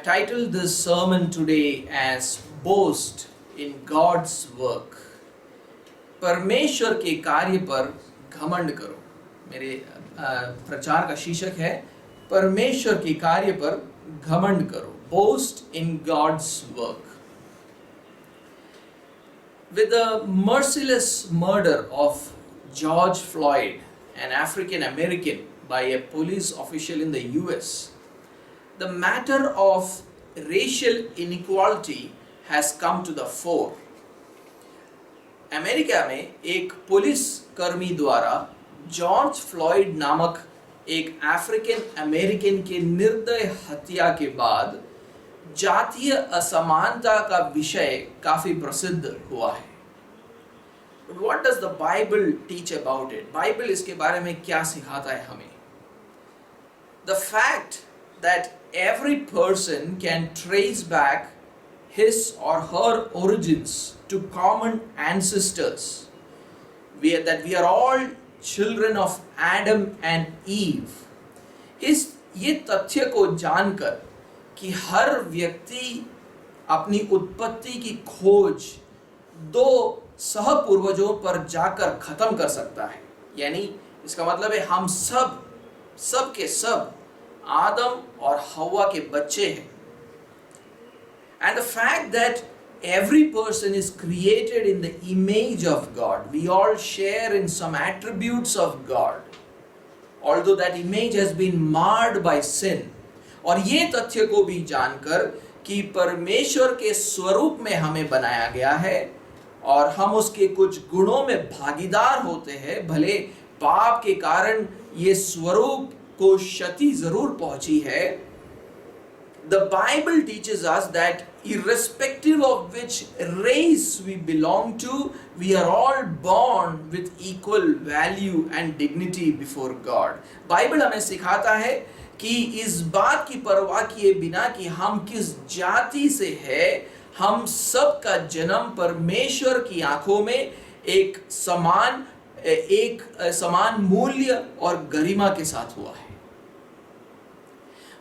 I've titled this sermon today as Boast in God's Work. परमेश्वर के कार्य पर घमंड करो. मेरे प्रचार का शीर्षक है परमेश्वर के कार्य पर घमंड करो. Boast in God's work. With the merciless murder of George Floyd, an African American, by a police official in the US, the matter of racial inequality has come to the fore. America में एक police कर्मी द्वारा George Floyd नामक एक African American के निर्दय हत्या के बाद जातीय असमानता का विषय काफी प्रसिद्ध हुआ है. But what does the Bible teach about it? Bible इसके बारे में क्या सिखाता है हमें? The fact that every person can trace back his or her origins to common ancestors, that we are all children of Adam and Eve. ये तथ्य को जानकर कि हर व्यक्ति अपनी उत्पत्ति की खोज दो सहपूर्वजों पर जाकर खत्म कर सकता है. यानी इसका मतलब है हम सब के सब आदम और हवा के बच्चे हैं. And the fact that every person is created in the image of God. We all share in some attributes of God, although that image has been marred by sin. और ये तथ्य को भी जानकर कि परमेश्वर के स्वरूप में हमें बनाया गया है और हम उसके कुछ गुणों में भागीदार होते हैं, भले पाप के कारण ये स्वरूप को क्षति जरूर पहुंची है. The Bible teaches us that irrespective of which race we belong to, we are all born with equal value and dignity before God. Bible हमें सिखाता है कि इस बात की परवाह किए बिना कि हम किस जाति से है, हम सब का जन्म परमेश्वर की आंखों में एक समान मूल्य और गरिमा के साथ हुआ है.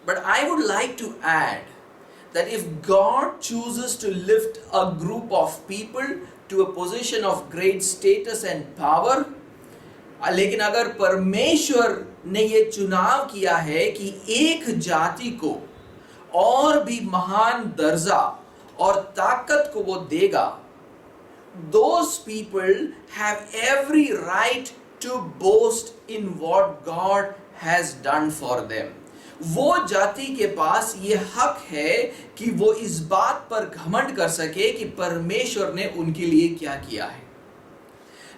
But I would like to add that if God chooses to lift a group of people to a position of great status and power, लेकिन अगर परमेश्वर ने ये चुनाव किया है कि एक जाति को और भी महान दर्जा और ताकत को वो देगा, those people have every right to boast in what God has done for them. वो जाति के पास ये हक है कि वो इस बात पर घमंड कर सके कि परमेश्वर ने उनके लिए क्या किया है.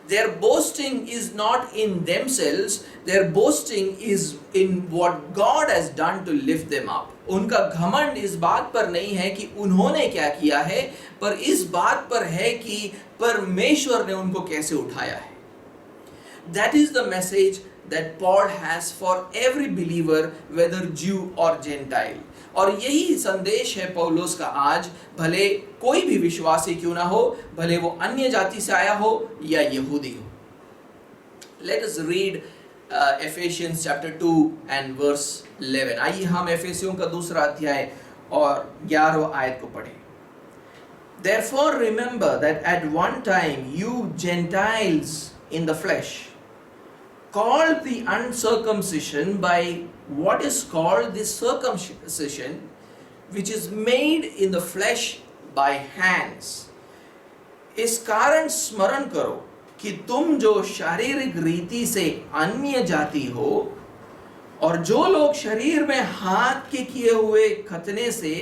Their boasting is not in themselves, their boasting is in what God has done to lift them up. उनका घमंड इस बात पर नहीं है कि उन्होंने क्या किया है, पर इस बात पर है कि परमेश्वर ने उनको कैसे उठाया है. That is the message that Paul has for every believer, whether Jew or Gentile. और यही संदेश है पौलुस का आज, भले कोई भी विश्वासी क्यों ना हो, भले वो अन्य जाति से आया हो या यहूदी हो. Let us read Ephesians chapter 2 and verse 11. आइए हम एफेसियों का दूसरा अध्याय और 11वां आयत को पढ़ें. Therefore remember that at one time you Gentiles in the flesh, called the uncircumcision by what is called the circumcision, which is made in the flesh by hands. इस कारण स्मरण करो कि तुम जो शारीरिक रीति से अन्य जाति हो और जो लोग शरीर में हाथ के किए हुए खतने से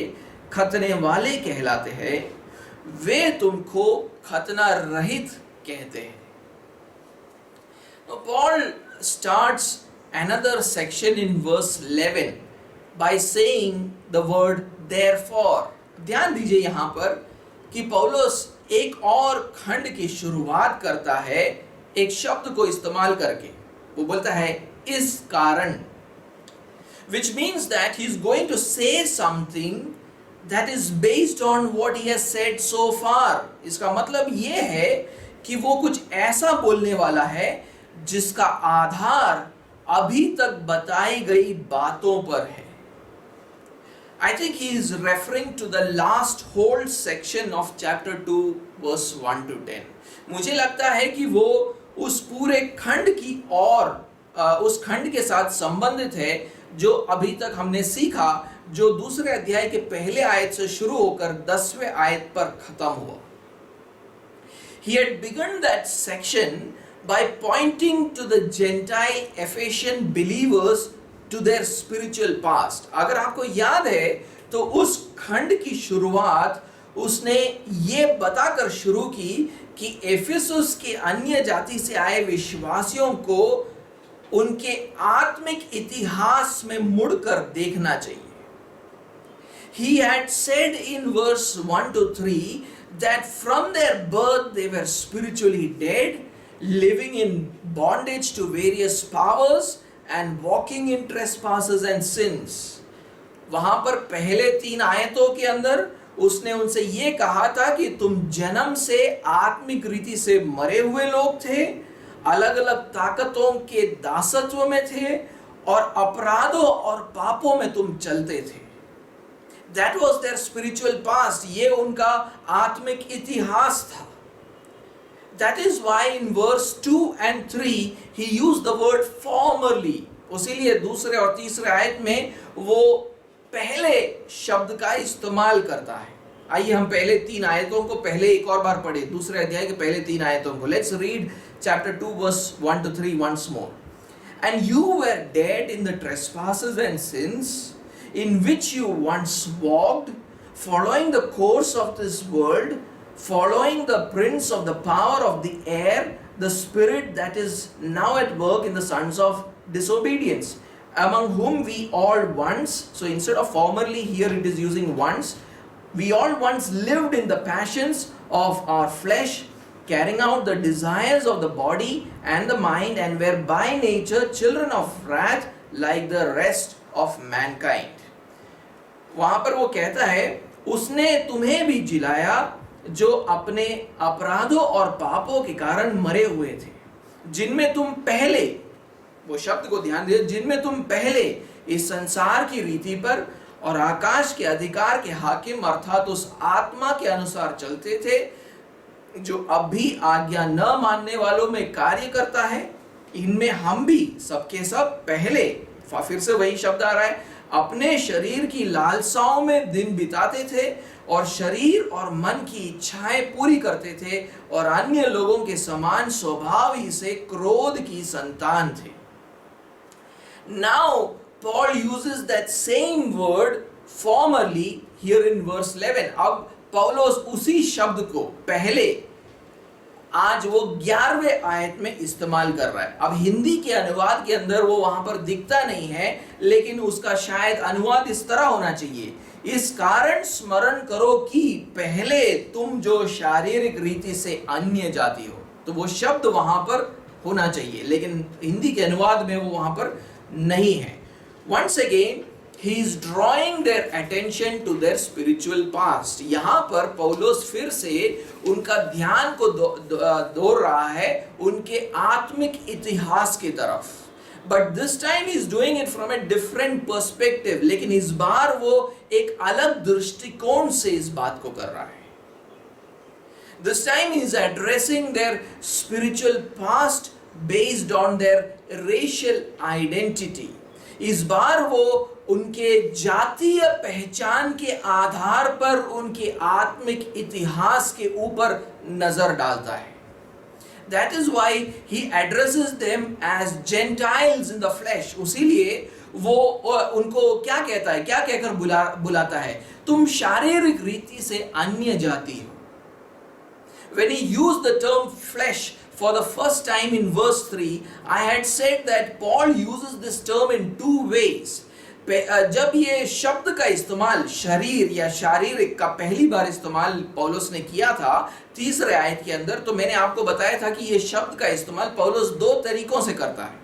खतने वाले कहलाते हैं, वे तुमको खतना रहित कहते हैं. Paul starts another section in verse 11 by saying the word therefore. ध्यान दीजिए यहाँ पर कि पौलुस एक और खंड की शुरुआत करता है एक शब्द को इस्तेमाल करके. वो बोलता है इस कारण, which means that he is going to say something that is based on what he has said so far. इसका मतलब ये है कि वो कुछ ऐसा बोलने वाला है जिसका आधार अभी तक बताई गई बातों पर है. I think he is referring to the last whole section of chapter 2 verse 1 to 10. मुझे लगता है कि वो उस पूरे खंड की और उस खंड के साथ संबंधित है जो अभी तक हमने सीखा, जो दूसरे अध्याय के पहले आयत से शुरू होकर 10वें आयत पर खत्म हुआ. He had begun that section by pointing to the Gentile Ephesian believers to their spiritual past. अगर आपको याद है तो उस खंड की शुरुआत उसने ये बताकर शुरू की कि एफिसुस के अन्य जाति से आए विश्वासियों को उनके आत्मिक इतिहास में मुड़कर देखना चाहिए. He had said in verse 1 to 3 that from their birth they were spiritually dead, living in bondage to various powers and walking in trespasses and sins. वहां पर पहले 3 आयतों के अंदर उसने उनसे ये कहा था कि तुम जन्म से आत्मिक रीति से मरे हुए लोग थे, अलग अलग ताकतों के दासत्व में थे और अपराधों और पापों में तुम चलते थे. That was their spiritual past. ये उनका आत्मिक इतिहास था. That is why in verse 2 and 3 he used the word formerly. उसीलिए दूसरे और तीसरे आयत में वो पहले शब्द का इस्तेमाल करता है. आइए हम पहले 3 आयतों को पहले एक और बार पढ़े, दूसरे अध्याय के पहले 3 आयतों को. Let's read chapter 2 verse 1 to 3 once more. And you were dead in the trespasses and sins in which you once walked, following the course of this world, following the prince of the power of the air, the spirit that is now at work in the sons of disobedience, among whom we all once, so instead of formerly here it is using once, we all once lived in the passions of our flesh, carrying out the desires of the body and the mind, and were by nature children of wrath like the rest of mankind. वहां पर वो कहता है उसने तुम्हें भी जिलाया जो अपने अपराधों और पापों के कारण मरे हुए थे, जिनमें तुम पहले, वो शब्द को ध्यान दे, जिनमें तुम पहले इस संसार की रीति पर और आकाश के अधिकार के हाकिम अर्थात उस आत्मा के अनुसार चलते थे जो अब भी आज्ञा न मानने वालों में कार्य करता है. इनमें हम भी सबके सब पहले, फिर से वही शब्द आ रहा है, अपने शरीर की लालसाओं में दिन बिताते थे और शरीर और मन की इच्छाएं पूरी करते थे और अन्य लोगों के समान स्वभाव ही से क्रोध की संतान थे. Now Paul uses that same word formerly here in verse 11. अब पौलुस उसी शब्द को पहले आज वो 11वें आयत में इस्तेमाल कर रहा है. अब हिंदी के अनुवाद के अंदर वो वहां पर दिखता नहीं है, लेकिन उसका शायद अनुवाद इस तरह होना चाहिए, इस कारण स्मरण करो कि पहले तुम जो शारीरिक रीति से अन्य जाति हो. तो वो शब्द वहां पर होना चाहिए, लेकिन हिंदी के अनुवाद में वो वहां पर नहीं है. Once again he is drawing their attention to their spiritual past. यहाँ पर पौलुस फिर से उनका ध्यान को दौड़ रहा है उनके आत्मिक इतिहास की तरफ. But this time he is doing it from a different perspective. लेकिन इस बार वो एक अलग दृष्टिकोण से इस बात को कर रहा है. This time he is addressing their spiritual past based on their racial identity. इस बार वो उनके जातीय पहचान के आधार पर उनके आत्मिक इतिहास के ऊपर नजर डालता है. That is why he addresses them as Gentiles in the flesh. उसीलिए वो उनको क्या कहता है, क्या कहकर बुलाता है, तुम शारीरिक रीति से अन्य जाति हो. When he used the term flesh for the first time in verse 3, I had said that Paul uses this term in 2 ways. जब ये शब्द का इस्तेमाल शरीर या शारीरिक का पहली बार इस्तेमाल पौलुस ने किया था 3रे आयत के अंदर, तो मैंने आपको बताया था कि ये शब्द का इस्तेमाल पौलुस 2 तरीकों से करता है.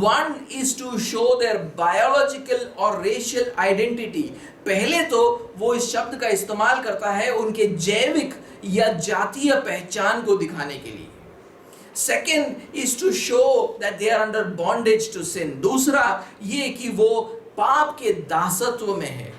One is to show their biological or racial identity. पहले तो वो इस शब्द का इस्तेमाल करता है उनके जैविक या जातीय पहचान को दिखाने के लिए. Second is to show that they are under bondage to sin. दूसरा ये कि वो पाप के दासत्व में है.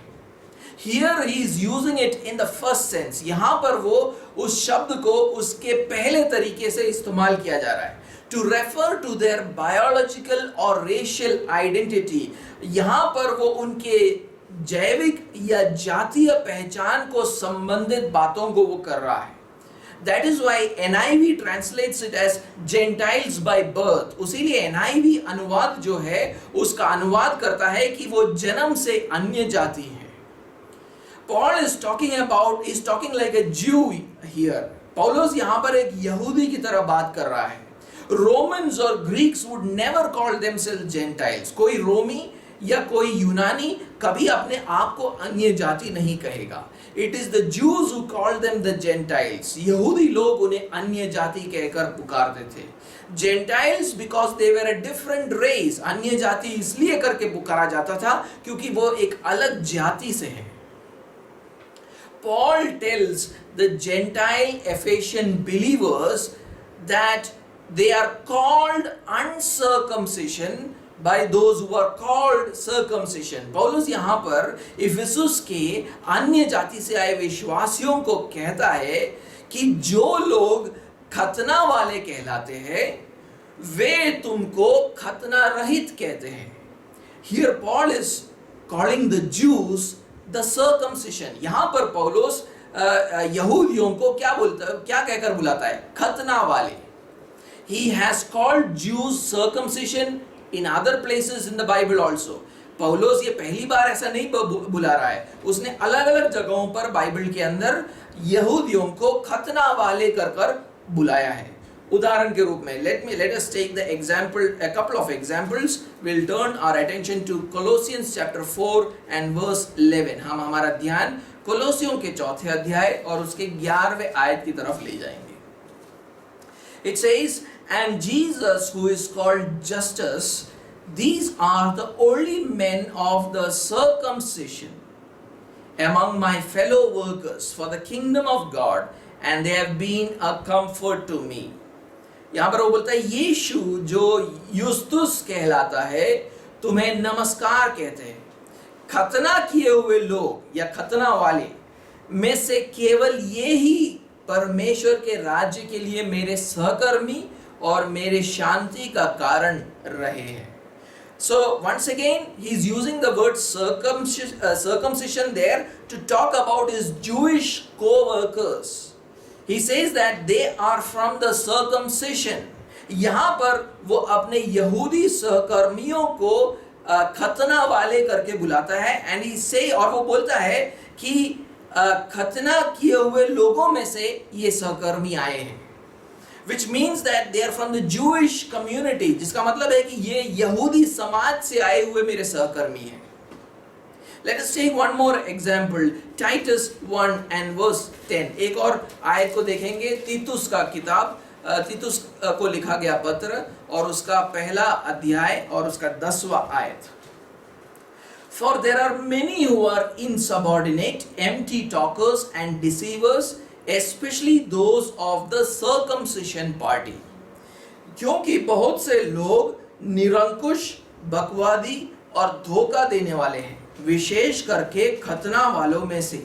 Here he is using it in the first sense. यहाँ पर वो उस शब्द को उसके पहले तरीके से इस्तेमाल किया जा रहा है, to refer to their biological or racial identity. यहाँ पर वो उनके जैविक या जातीय पहचान को संबंधित बातों को वो कर रहा है. That is why NIV translates it as Gentiles by birth. उसीलिए NIV अनुवाद जो है उसका अनुवाद करता है कि वो जन्म से अन्य जाति है. Paul is talking like a Jew here. पौलुस यहाँ पर एक यहूदी की तरह बात कर रहा है. Romans or Greeks would never call themselves Gentiles. कोई रोमी या कोई यूनानी कभी अपने आप को अन्य जाति नहीं कहेगा. It is the Jews who called them the Gentiles. यहूदी लोग उन्हें अन्य जाति कहकर पुकारते थे. Gentiles because they were a different race. अन्य जाति इसलिए करके पुकारा जाता था क्योंकि वो एक अलग जाति से है. Paul tells the Gentile Ephesian believers that they are called uncircumcision by those who are called circumcision. पौलुस यहाँ पर इफिसुस के अन्य जाति से आए विश्वासियों को कहता है कि जो लोग खतना वाले कहलाते हैं वे तुमको खतना रहित कहते हैं. Here Paul is calling the Jews the circumcision. यहाँ पर पौलुस यहूदियों को क्या कहकर बुलाता है? खतना वाले. He has called Jews circumcision in other places in the Bible also. पौलुस ये पहली बार ऐसा नहीं बुला रहा है, उसने अलग अलग जगहों पर बाइबल के अंदर यहूदियों को खतना वाले कर बुलाया है. उदाहरण के रूप में let us take the example, a couple of examples. We'll turn our attention to Colossians chapter 4 and verse 11. हम हमारा ध्यान कोलोसियों के चौथे अध्याय और उसके 11वें आयत की तरफ ले जाएंगे. It says, and Jesus who is called Justus, these are the only men of the circumcision among my fellow workers for the kingdom of God, and they have been a comfort to me. यहाँ पर वो बोलता है यीशु जो युस्तुस कहलाता है तुम्हें नमस्कार कहते हैं. खतना किए हुए लोग या खतना वाले में से केवल ये ही परमेश्वर के राज्य के लिए मेरे सहकर्मी और मेरे शांति का कारण रहे हैं. So once again he is using the word circumcision there to talk about his Jewish co-workers. He says that they are from the circumcision. यहाँ पर वो अपने यहूदी सहकर्मियों को खतना वाले करके बुलाता है. And he say और वो बोलता है कि खतना किए हुए लोगों में से ये सहकर्मी आए हैं. Which means that they are from the Jewish community. जिसका मतलब है कि ये यहूदी समाज से आए हुए मेरे सहकर्मी हैं. Let us take one more example. Titus 1 and verse 10. एक और आयत को देखेंगे. तीतुस का किताब, तीतुस को लिखा गया पत्र और उसका पहला अध्याय और उसका 10वां आयत. For there are many who are insubordinate, empty talkers and deceivers, especially those of the circumcision party. क्योंकि बहुत से लोग निरंकुश, बकवादी और धोखा देने वाले हैं, विशेष करके खतना वालों में से.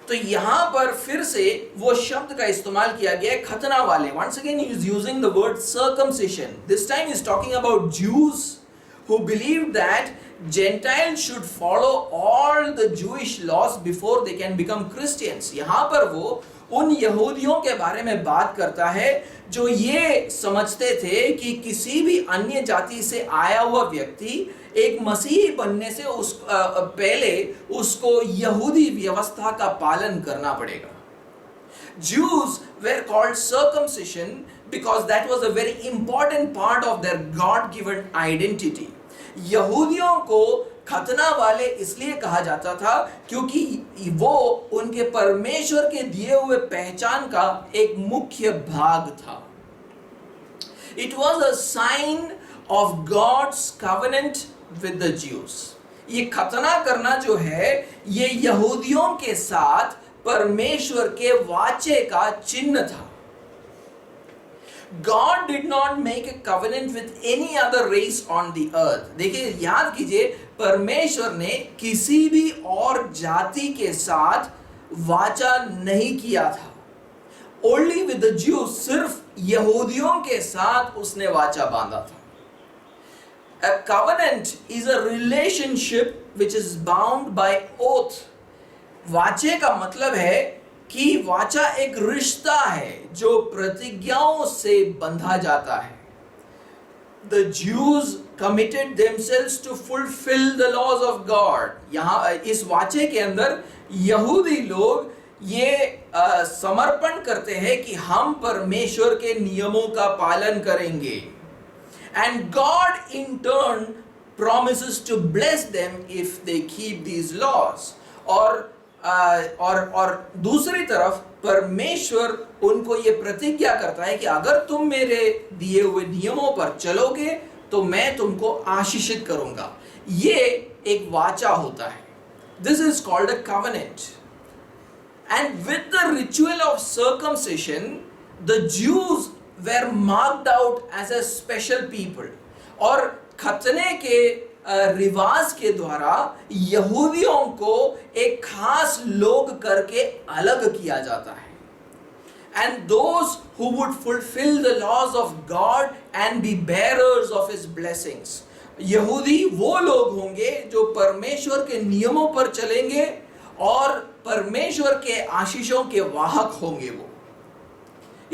तो यहाँ पर फिर से वो शब्द का इस्तेमाल किया गया है, खतना वाले. Once again he is using the word circumcision. This time he is talking about Jews who believed that Gentiles should follow all the Jewish laws before they can become Christians. यहाँ पर वो उन यहूदियों के बारे में बात करता है जो ये समझते थे कि किसी भी अन्य जाति से आया हुआ व्यक्ति एक मसीही बनने से पहले उसको यहूदी व्यवस्था का पालन करना पड़ेगा. Jews were called circumcision because that was a very important part of their God-given identity. यहूदियों को खतना वाले इसलिए कहा जाता था क्योंकि वो उनके परमेश्वर के दिए हुए पहचान का एक मुख्य भाग था. It was a sign of God's covenant with the Jews. ये खतना करना जो है ये यहूदियों के साथ परमेश्वर के वाचे का चिन्ह था. God did not make a covenant with any other race on the earth. देखिए याद कीजिए परमेश्वर ने किसी भी और जाति के साथ वाचा नहीं किया था। ओनली विद द ज्यूज, सिर्फ यहूदियों के साथ उसने वाचा बांधा था। A covenant is a relationship which is bound by oath. वाचे का मतलब है कि वाचा एक रिश्ता है जो प्रतिज्ञाओं से बंधा जाता है। The Jews committed themselves to fulfill the laws of God. यहाँ इस वाचे के अंदर यहूदी लोग ये समर्पण करते हैं कि हम परमेश्वर के नियमों का पालन करेंगे। And God in turn promises to bless them if they keep these laws. और दूसरी तरफ परमेश्वर उनको ये प्रतिज्ञा करता है कि अगर तुम मेरे दिए हुए नियमों पर चलोगे तो मैं तुमको आशीषित करूंगा। ये एक वाचा होता है। This is called a covenant. And with the ritual of circumcision, the Jews were marked out as a special people. और खतने के रिवाज के द्वारा यहूदियों को एक खास लोग करके अलग किया जाता है। And those who would fulfill the laws of God and be bearers of His blessings. यहूदी वो लोग होंगे जो परमेश्वर के नियमों पर चलेंगे और परमेश्वर के आशीषों के वाहक होंगे वो।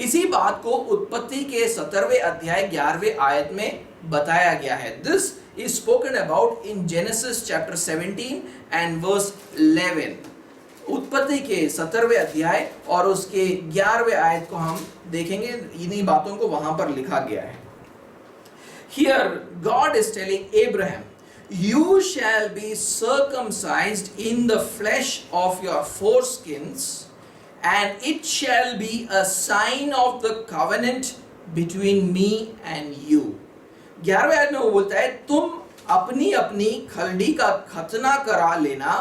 इसी बात को उत्पत्ति के 17वें अध्याय 11वें आयत में बताया गया है। This is spoken about in Genesis chapter 17 and verse 11. उत्पत्ति के 17वें अध्याय और उसके 11वें आयत को हम देखेंगे। इन्हीं बातों को वहां पर लिखा गया है। Here God is telling Abraham, you shall be circumcised in the flesh of your foreskins, and it shall be a sign of the covenant between me and you. 11वें आयत में वो बोलता है, तुम अपनी अपनी खलड़ी का खतना करा लेना,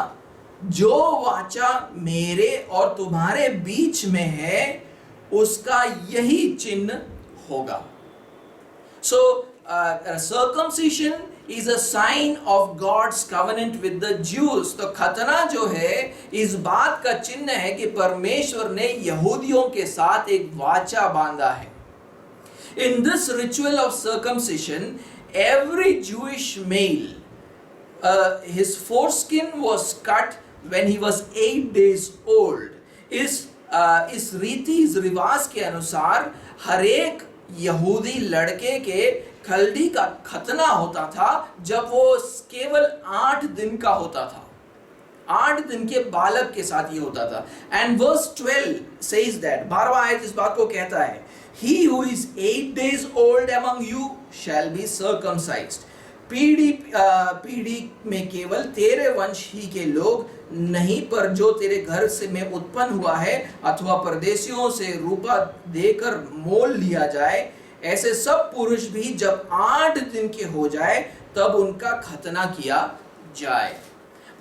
जो वाचा मेरे और तुम्हारे बीच में है उसका यही चिन्ह होगा। So circumcision is a sign of God's covenant with the Jews. तो खतना जो है इस बात का चिन्ह है कि परमेश्वर ने यहूदियों के साथ एक वाचा बांधा है। In this ritual of circumcision, every Jewish male, his foreskin was cut when he was 8 days old. इस रीति इस रिवाज के अनुसार हर एक यहूदी लड़के के खलड़ी का खतना होता था जब वो केवल 8 दिन का होता था। 8 दिन के बालक के साथ ये होता था। And verse 12 says that, 12वां आयत इस बात को कहता है, He who is 8 days old among you shall be circumcised. पीढ़ी में केवल तेरे वंश ही के लोग नहीं, पर जो तेरे घर से में उत्पन्न हुआ है अथवा परदेशियों से रूपा देकर मोल लिया जाए, ऐसे सब पुरुष भी जब 8 दिन के हो जाए तब उनका खतना किया जाए।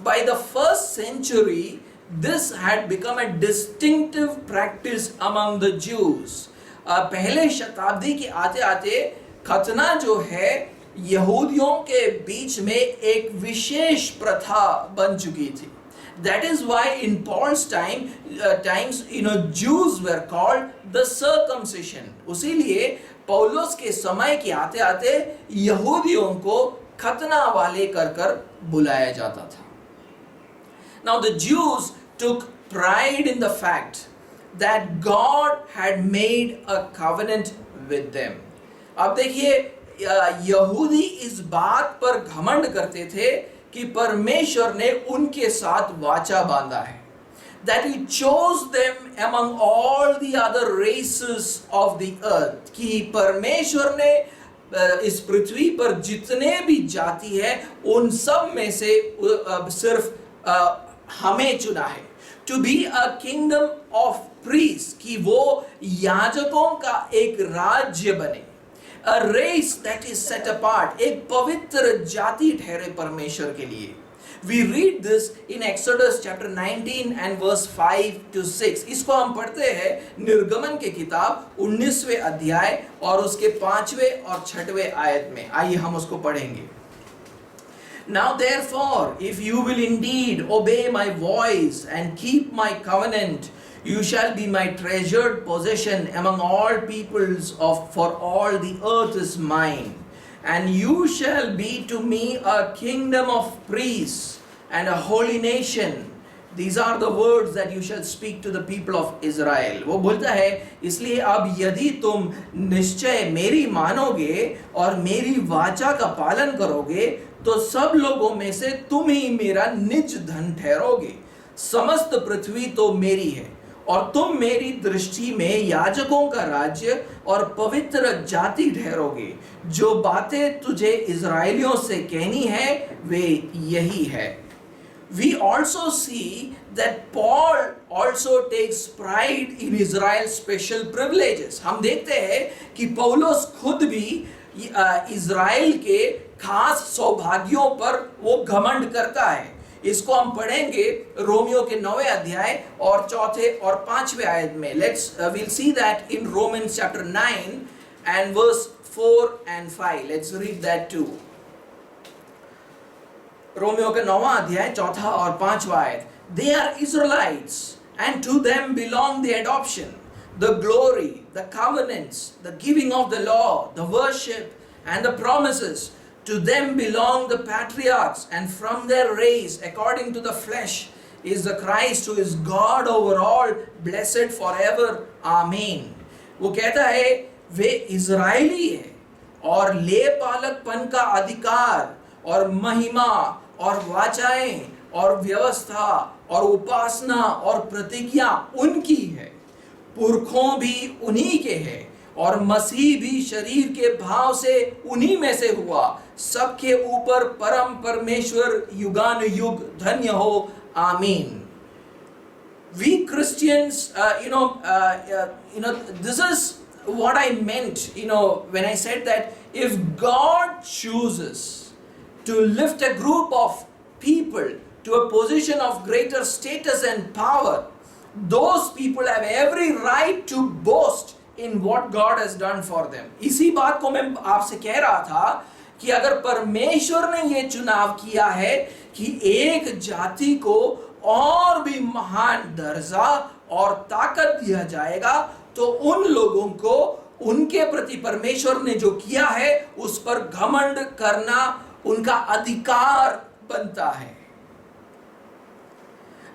By the 1st century, this had become a distinctive practice among the Jews. पहले शताब्दी के आते आते खतना जो है यहूदियों के बीच में एक विशेष प्रथा बन चुकी थी। That is why in Paul's times, Jews were called the circumcision. उसीलिए पौलुस के समय के आते आते यहूदियों को खतना वाले कर बुलाया जाता था। Now the Jews took pride in the fact that God had made a covenant with them. अब देखिए यहूदी इस बात पर घमंड करते थे कि परमेश्वर ने उनके साथ वाचा बांधा है। That He chose them among all the other races of the earth. कि परमेश्वर ने इस पृथ्वी पर जितने भी जाति है उन सब में से सिर्फ हमें चुना है। To be a kingdom of priests, कि वो याजकों का एक राज्य बने। A race that is set apart, एक पवित्र जाति ठहरे परमेश्वर के लिए। We read this in Exodus chapter 19 and verse 5 to 6. इसको हम पढ़ते हैं निर्गमन के किताब 19वें अध्याय और उसके 5वें और 6वें आयत में। आइए हम उसको पढ़ेंगे। Now therefore, if you will indeed obey my voice and keep my covenant, you shall be my treasured possession among all peoples, for all the earth is mine. And you shall be to me a kingdom of priests and a holy nation. These are the words that you shall speak to the people of Israel. वो बोलता है, इसलिए अब यदि तुम निश्चय मेरी मानोगे और मेरी वाचा का पालन करोगे, तो सब लोगों में से तुम ही मेरा निज धन ठहरोगे। समस्त पृथ्वी तो मेरी है और तुम मेरी दृष्टि में याजकों का राज्य और पवित्र जाति ठहरोगे। जो बातें तुझे इज़राइलियों से कहनी है वे यही है। We also see that Paul also takes pride in Israel's special privileges. हम देखते हैं कि पौलुस खुद भी इज़राइल के खास सौभाग्यों पर वो घमंड करता है। इसको हम पढ़ेंगे रोमियो के 9वें अध्याय और 4 और 5वें आयत में। We'll see that in Romans chapter 9 and verse 4 and 5. Let's read that too. Romeo के 9वां अध्याय 4 और 5वां आयत। They are Israelites, and to them belong the adoption, the glory, the covenants, the giving of the law, the worship, and the promises. To them belong the patriarchs, and from their race, according to the flesh, is the Christ who is God over all, blessed forever. Amen. वो कहता है वे Israeli है और ले पालकपन का अधिकार और महिमा और वाचाएं और व्यवस्था और उपासना और प्रतिज्ञा उनकी है। पुरखों भी उन्हीं के हैं और मसीह भी शरीर के भाव से उन्हीं में से हुआ। सबके ऊपर परम परमेश्वर युगानुयुग धन्य हो। आमीन। We Christians, this is what I meant, when I said that if God chooses to lift a group of people to a position of greater status and power, those people have every right to boast in what God has done for them. इसी बात को मैं आपसे कह रहा था कि अगर परमेश्वर ने ये चुनाव किया है कि एक जाति को और भी महान दर्जा और ताकत दिया जाएगा, तो उन लोगों को उनके प्रति परमेश्वर ने जो किया है उस पर घमंड करना उनका अधिकार बनता है।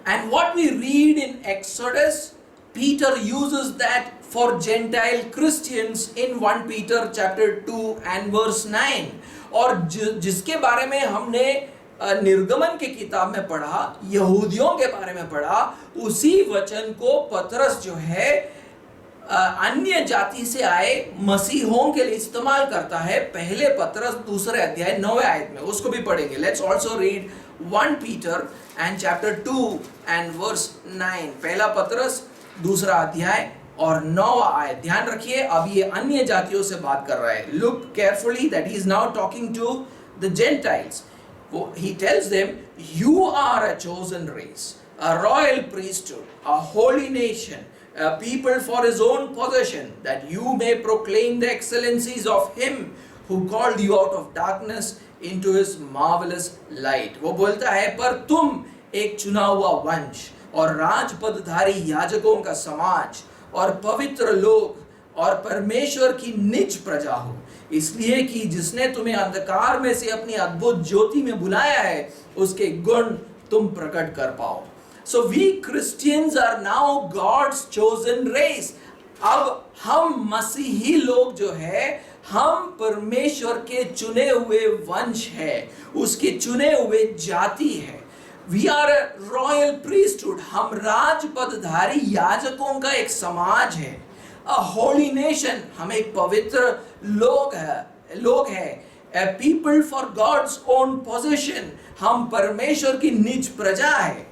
And what we read in Exodus, Peter uses that for Gentile Christians in 1 Peter chapter 2 and verse 9. और जिसके बारे में हमने निर्गमन की किताब में पढ़ा, यहूदियों के बारे में पढ़ा, उसी वचन को पतरस जो है अन्य जाति से आए मसीहों के लिए इस्तेमाल करता है। पहले पतरस 2 अध्याय 9वें आयत में, उसको भी पढ़ेंगे। Let's also read 1 Peter and chapter 2 and verse 9. पहला पतरस 2 अध्याय और 9वां आयत। ध्यान रखिए, अब ये अन्य जातियों से बात कर रहा है। Look carefully that he is now talking to the Gentiles. He tells them, you are a chosen race, a royal priesthood, a holy nation, a people for his own possession, that you may proclaim the excellencies of him who called you out of darkness into his marvelous light. वो बोलता है, पर तुम एक चुना हुआ वंश और राजपदधारी याजकों का समाज और पवित्र लोग और परमेश्वर की निज प्रजा हो, इसलिए कि जिसने तुम्हें अंधकार में से अपनी अद्भुत ज्योति में बुलाया है, उसके गुण तुम प्रकट कर पाओ। So we Christians are now God's chosen race. अब हम मसीही लोग जो है, हम परमेश्वर के चुने हुए वंश है, उसके चुने हुए जाति है। We are a royal priesthood. हम राजपदधारी याजकों का एक समाज है। A holy nation. हम एक पवित्र लोग है। A people for God's own possession. हम परमेश्वर की निज प्रजा है।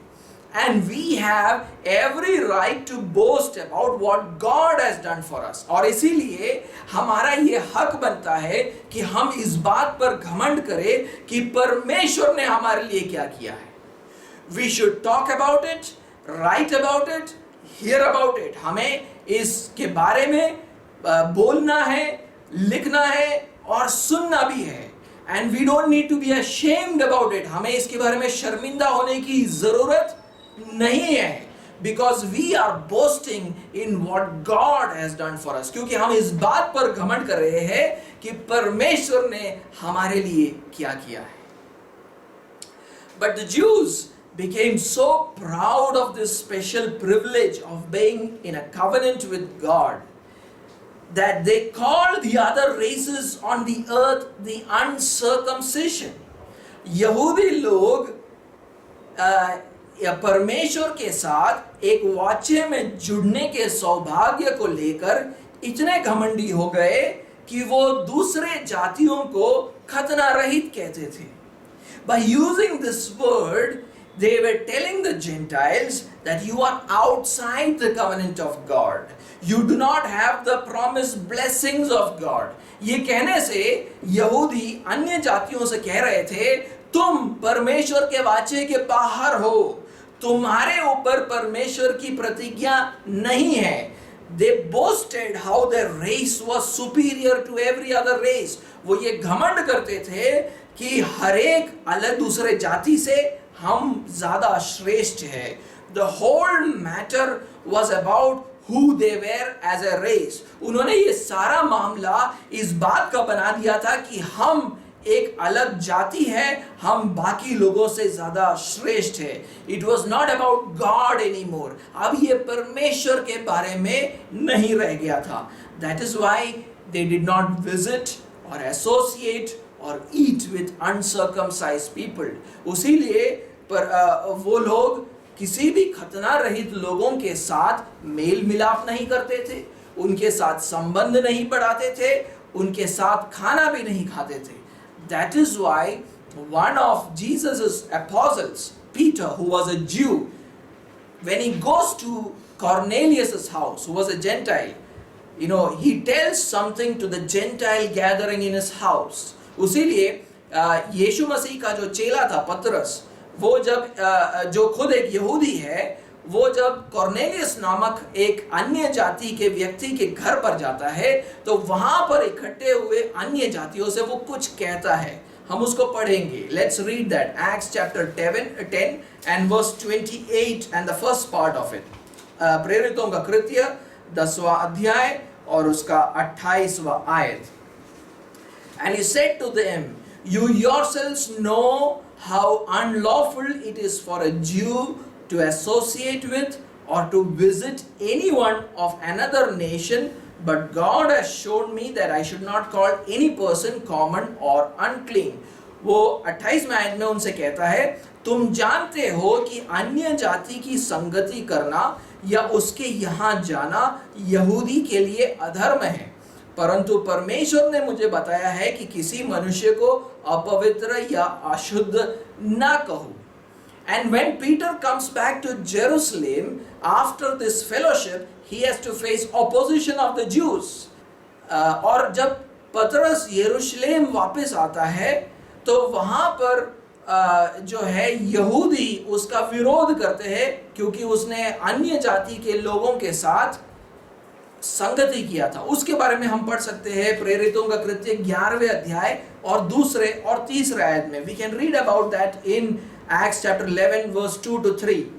And we have every right to boast about what God has done for us. और इसीलिए हमारा ये हक बनता है कि हम इस बात पर घमंड करें कि परमेश्वर ने हमारे लिए क्या किया है। We should talk about it, write about it, hear about it. हमें इसके बारे में बोलना है, लिखना है और सुनना भी है। And we don't need to be ashamed about it. हमें इसके बारे में शर्मिंदा होने की जरूरत नहीं है. Because we are boasting in what God has done for us. क्योंकि हम इस बात पर घमंड कर रहे हैं कि परमेश्वर ने हमारे लिए क्या किया है. But the Jews became so proud of this special privilege of being in a covenant with God that they called the other races on the earth the uncircumcision. यहूदी लोग परमेश्वर के साथ एक वाचे में जुड़ने के सौभाग्य को लेकर इतने घमंडी हो गए कि वो दूसरे जातियों को खतना रहित कहते थे. By using this word, they were telling the Gentiles that you are outside the covenant of God. You do not have the promised blessings of God. ये कहने से यहूदी अन्य जातियों से कह रहे थे, तुम परमेश्वर के वाचे के बाहर हो, तुम्हारे ऊपर परमेश्वर की प्रतिज्ञा नहीं है. They boasted how their race was superior to every other race. वो ये घमंड करते थे कि हर एक अलग दूसरे जाति से हम ज्यादा श्रेष्ठ है. The whole matter was about who they were as a race. उन्होंने ये सारा मामला इस बात का बना दिया था कि हम एक अलग जाति है, हम बाकी लोगों से ज्यादा श्रेष्ठ है. It was not about God anymore. अब ये परमेश्वर के बारे में नहीं रह गया था. That is why they did not visit or associate or eat with uncircumcised people. उसीलिए वो लोग किसी भी खतना रहित लोगों के साथ मेल मिलाप नहीं करते थे, उनके साथ संबंध नहीं बढ़ाते थे, उनके साथ खाना भी नहीं खाते थे. That is why one of Jesus's apostles, Peter, who was a Jew, when he goes to Cornelius's house, who was a Gentile, he tells something to the Gentile gathering in his house. उसीलिए यीशु मसीह का जो चेला था पतरस, वो जब जो खुद एक यहूदी है, वो जब कॉर्नेलियस नामक एक अन्य जाति के व्यक्ति के घर पर जाता है तो वहां पर इकट्ठे हुए अन्य जातियों से वो कुछ कहता है. हम उसको पढ़ेंगे. Let's read that. Acts chapter 10 and verse 28 and the first part of it. प्रेरितों का कृत्य 10वां अध्याय और उसका 28वां आयत. And he said to them, you yourselves know how unlawful it is for a Jew to associate with or to visit anyone of another nation, but God has shown me that I should not call any person common or unclean. वो 28वें आयत में उनसे कहता है, तुम जानते हो कि अन्य जाति की संगति करना या उसके यहाँ जाना यहूदी के लिए अधर्म है, परंतु परमेश्वर ने मुझे बताया है कि किसी मनुष्य को अपवित्र या अशुद्ध ना कहूँ. And when Peter comes back to Jerusalem after this fellowship, he has to face opposition of the Jews. और जब पतरस यरूशलेम वापस आता है तो वहाँ पर जो है यहूदी उसका विरोध करते हैं क्योंकि उसने अन्य जाति के लोगों के साथ संगति किया था. उसके बारे में हम पढ़ सकते हैं प्रेरितों का कृत्य 11वें अध्याय और 2 और 3 आयत में. We can read about that in Acts chapter 11 verse 2 to 3.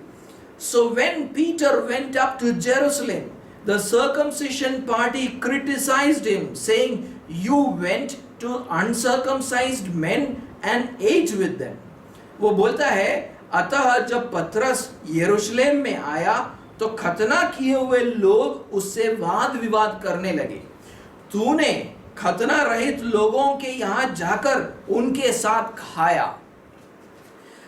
So when Peter went up to Jerusalem, the circumcision party criticized him, saying, you went to uncircumcised men and ate with them. वो बोलता है, अतः जब पतरस यरूशलेम में आया तो खतना किए हुए लोग उससे वाद विवाद करने लगे. तूने खतना रहित लोगों के यहाँ जाकर उनके साथ खाया.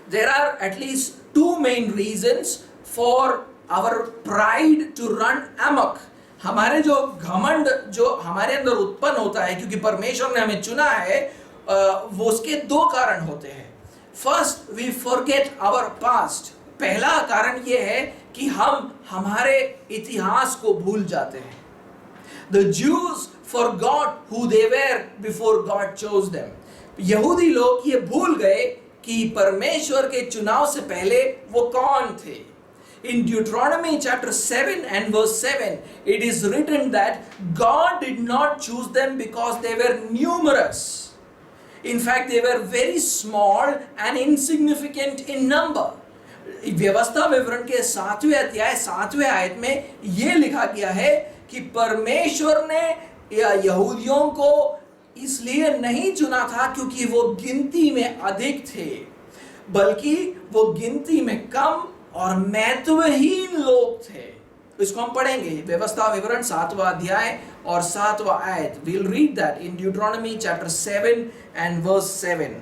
There are at least 2 main reasons for our pride to run amok. हमारे जो घमंड जो हमारे अंदर उत्पन्न होता है क्योंकि परमेश्वर ने हमें चुना है, वो उसके 2 कारण होते हैं. First, we forget our past. पहला कारण ये है कि हम हमारे इतिहास को भूल जाते हैं. The Jews forgot who they were before God chose them. यहूदी लोग ये भूल गए कि परमेश्वर के चुनाव से पहले वो कौन थे. In Deuteronomy chapter 7 and verse 7, it is written that God did not choose them because they were numerous. In fact, they were very small and insignificant in number. व्यवस्था विवरण के 7वें अध्याय 7वें आयत में यह लिखा गया है कि परमेश्वर ने यहूदियों को इसलिए नहीं चुना था क्योंकि वो गिनती में अधिक थे, बल्कि वो गिनती में कम और महत्वहीन लोग थे। इसको हम पढ़ेंगे, व्यवस्था विवरण 7वां अध्याय और 7वां आयत। We'll read that in Deuteronomy chapter 7 and verse 7.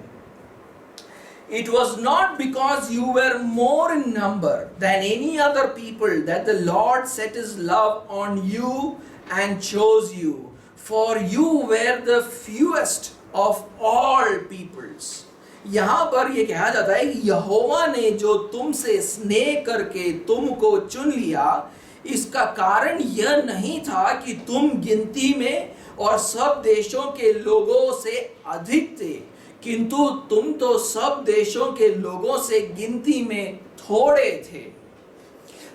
It was not because you were more in number than any other people that the Lord set his love on you and chose you, for you were the fewest of all peoples. यहाँ पर ये कहा जाता है कि यहोवा ने जो तुमसे स्नेह करके तुमको चुन लिया, इसका कारण यह नहीं था कि तुम गिनती में और सब देशों के लोगों से अधिक थे, किंतु तुम तो सब देशों के लोगों से गिनती में थोड़े थे।